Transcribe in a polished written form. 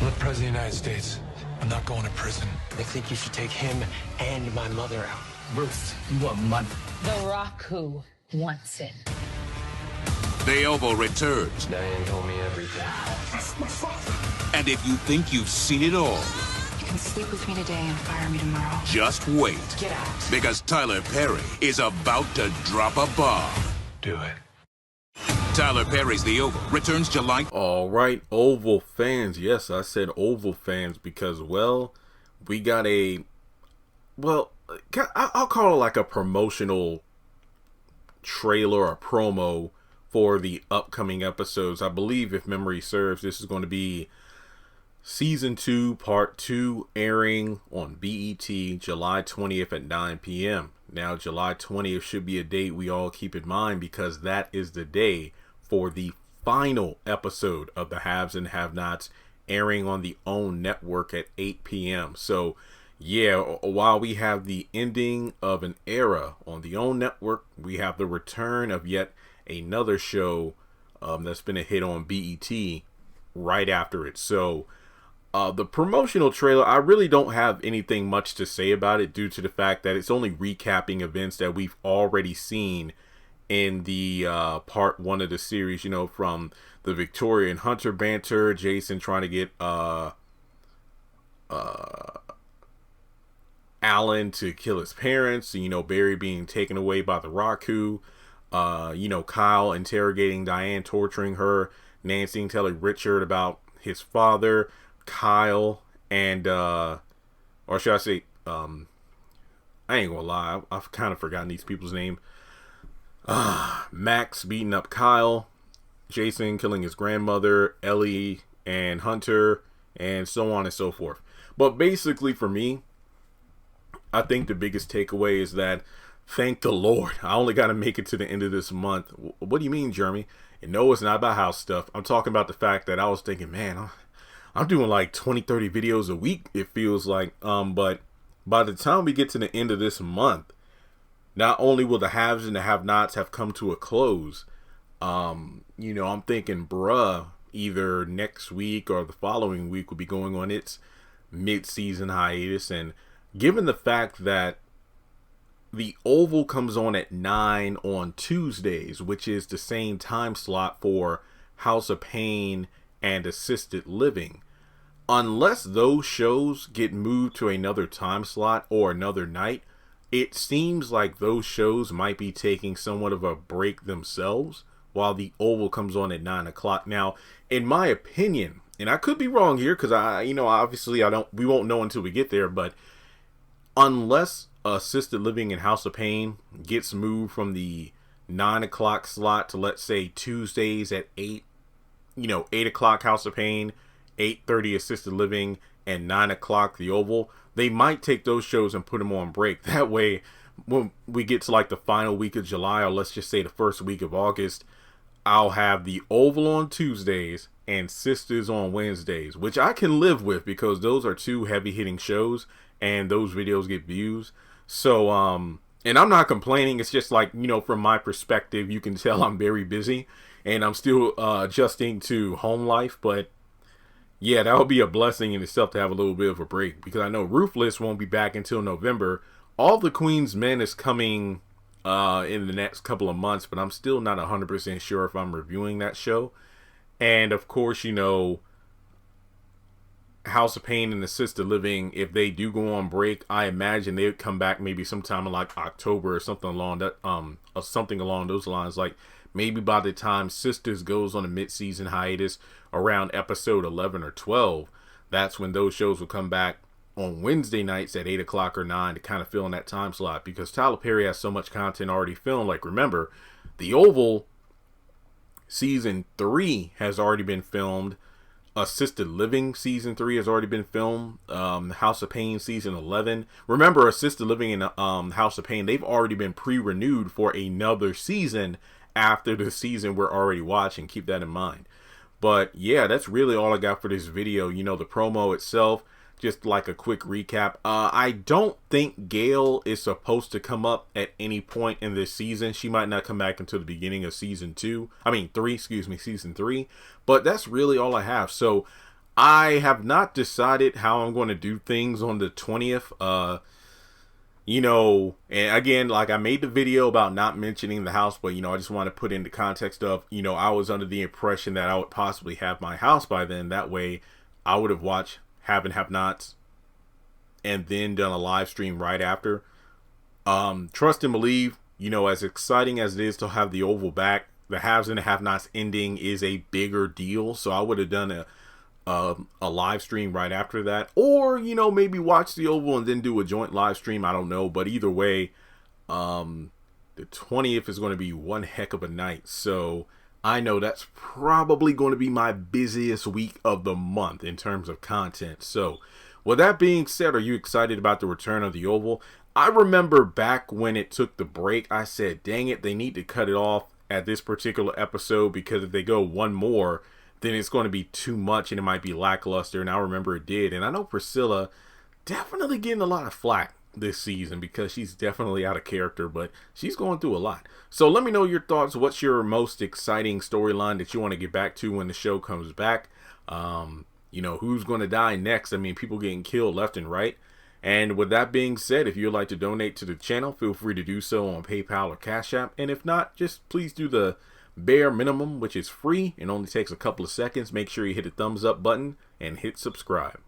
I'm the President of the United States. I'm not going to prison. I think you should take him and my mother out. Ruth, you want money. The Raku wants it. The Oval returns. Diane told me everything. That's my father. And if you think you've seen it all, You can sleep with me today and fire me tomorrow. just wait. Get out. Because Tyler Perry is about to drop a bomb. Do it. Tyler Perry's The Oval returns July. All right, Oval fans. Yes, I said Oval fans because, well, we got I'll call it like a promotional trailer or promo for the upcoming episodes. I believe, if memory serves, this is going to be Season 2, Part 2, airing on BET July 20th at 9 p.m. Now, July 20th should be a date we all keep in mind because that is the day for the final episode of the Haves and Have-Nots, airing on the OWN network at 8 p.m. So, yeah, while we have the ending of an era on the OWN network, we have the return of yet another show that's been a hit on BET right after it. So, the promotional trailer, I really don't have anything much to say about it due to the fact that it's only recapping events that we've already seen in the part 1 of the series, you know, from the Victoria and Hunter banter, Jason trying to get Alan to kill his parents, you know, Barry being taken away by the Raku, you know, Kyle interrogating Diane, torturing her, Nancy telling Richard about his father, Kyle, and or should I say, I ain't gonna lie, I've kind of forgotten these people's name. Max beating up Kyle, Jason killing his grandmother, Ellie and Hunter, and so on and so forth. But basically for me, I think the biggest takeaway is that, thank the Lord, I only got to make it to the end of this month. What do you mean, Jeremy? And no, it's not about house stuff. I'm talking about the fact that I was thinking, man, I'm doing like 20, 30 videos a week, it feels like. But by the time we get to the end of this month, not only will the haves and the have-nots have come to a close, you know, I'm thinking, bruh, either next week or the following week will be going on its mid-season hiatus. And given the fact that the Oval comes on at 9 on Tuesdays, which is the same time slot for House of Pain and Assisted Living, unless those shows get moved to another time slot or another night, it seems like those shows might be taking somewhat of a break themselves while the Oval comes on at 9 o'clock. Now, in my opinion, and I could be wrong here because obviously we won't know until we get there, but unless Assisted Living and House of Pain gets moved from the 9 o'clock slot to, let's say, Tuesdays at 8, 8 o'clock House of Pain, 8:30 Assisted Living, and 9 o'clock the Oval, they might take those shows and put them on break. That way, when we get to like the final week of July, or let's just say the first week of August, I'll have the Oval on Tuesdays and Sisters on Wednesdays, which I can live with because those are two heavy-hitting shows and those videos get views. So, and I'm not complaining. It's just like, from my perspective, you can tell I'm very busy and I'm still adjusting to home life. But yeah, that would be a blessing in itself to have a little bit of a break, because I know Ruthless won't be back until November. All the Queen's Men is coming in the next couple of months, but I'm still not 100% sure if I'm reviewing that show. And of course, House of Pain and Assisted Living, if they do go on break, I imagine they would come back maybe sometime in like October or something along that or something along those lines. Like maybe by the time Sisters goes on a mid-season hiatus around episode 11 or 12, that's when those shows will come back on Wednesday nights at 8 o'clock or 9 to kind of fill in that time slot, because Tyler Perry has so much content already filmed. Like, remember, The Oval season 3 has already been filmed. Assisted Living season 3 has already been filmed. House of Pain season 11. Remember, Assisted Living and House of Pain, they've already been pre-renewed for another season after the season we're already watching. Keep that in mind. But yeah, that's really all I got for this video. The promo itself, just like a quick recap. I don't think Gail is supposed to come up at any point in this season. She might not come back until the beginning of season 3. But that's really all I have. So I have not decided how I'm going to do things on the 20th. You know, and again, like I made the video about not mentioning the house, but, you know, I just want to put in the context of, you know, I was under the impression that I would possibly have my house by then. That way I would have watched Have and Have Nots and then done a live stream right after. Trust and believe, you know, as exciting as it is to have the Oval back, the Haves and the Have Nots ending is a bigger deal. So I would have done a live stream right after that, or, you know, maybe watch the Oval and then do a joint live stream. I don't know, but either way, the 20th is going to be one heck of a night. So I know that's probably going to be my busiest week of the month in terms of content. So with that being said, are you excited about the return of the Oval? I remember back when it took the break, I said, dang it, they need to cut it off at this particular episode, because if they go one more, then it's going to be too much and it might be lackluster. And I remember it did. And I know Priscilla definitely getting a lot of flack this season because she's definitely out of character, but she's going through a lot. So let me know your thoughts. What's your most exciting storyline that you want to get back to when the show comes back? You know, who's going to die next? I mean, people getting killed left and right. And with that being said, if you'd like to donate to the channel, feel free to do so on PayPal or Cash App. And if not, just please do the bare minimum, which is free and only takes a couple of seconds. Make sure you hit the thumbs up button and hit subscribe.